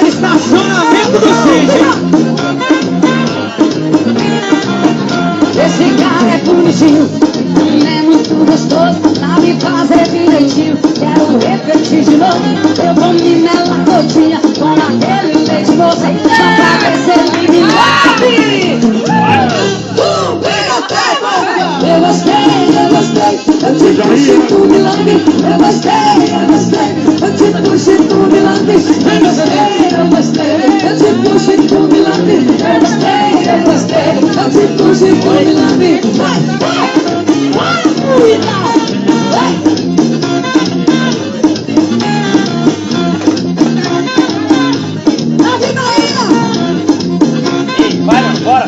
Estacionamento do Cid. Esse cara é bonitinho, é muito gostoso, sabe fazer direitinho. Quero repetir de novo, eu vou me melar todinha com aquele leite moça, só pra ver se ele me lave. Eu gostei, eu te puxo e tu me lambe. Eu gostei, eu te puxo e tu me lambe. Eu gostei, eu te puxo e tu me lambe. Eu gostei, eu te puxo e tu me lambe. Vai, Bora.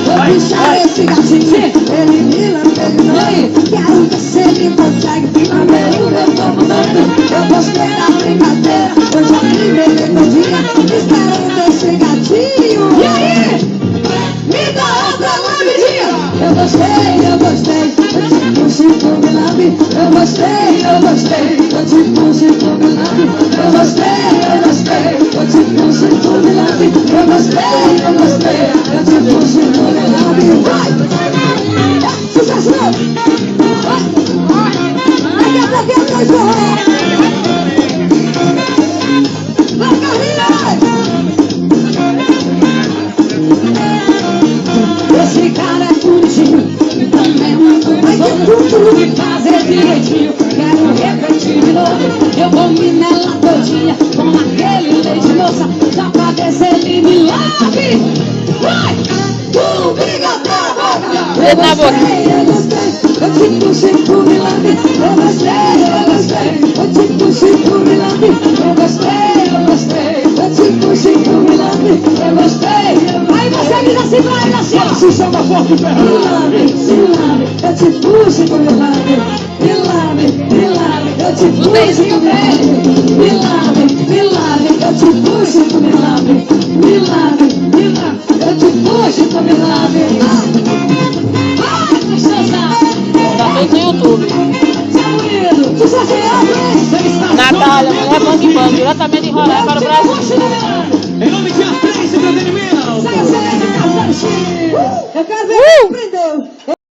vou puxar esse gatinho, ele me lambe. Quero ver se ele consegue lamber o meu corpo todo. Eu gostei da brincadeira, eu já me melei todinha, esperando esse gatinho. E aí? Me dá outra lambidinha. Eu gostei, eu te puxo e tu me lambe. Eu gostei, eu te puxo e tu me lambe. Eu gostei, eu te puxo e tu me lambe. Eu gostei, eu te puxo e tu me lambe. Vai! Sucesso novo! Vai! Daqui a pouquinho eu vou escorrer! Vai, Carlinhos! Esse cara é bonitinho, também muito gostoso de fazer direitinho. Quero repetir de novo, eu vou me melar todinha com aquele leite moça, só pra ver se ele me lave. Vai! Brigadeiro na boca! Eu gostei, eu te puxo e tu me lambe. Eu gostei, eu te puxo e tu me lambe. Eu gostei, eu te puxo e tu me lambe. Eu gostei. Aí você diz assim pra ele assim, ó. Se chama forte, Me lambe, eu te puxo e tu me lambe. Me lambe, eu te puxo e tu me lambe. Me lambe, eu te puxo e tu me lambe. Me lambe.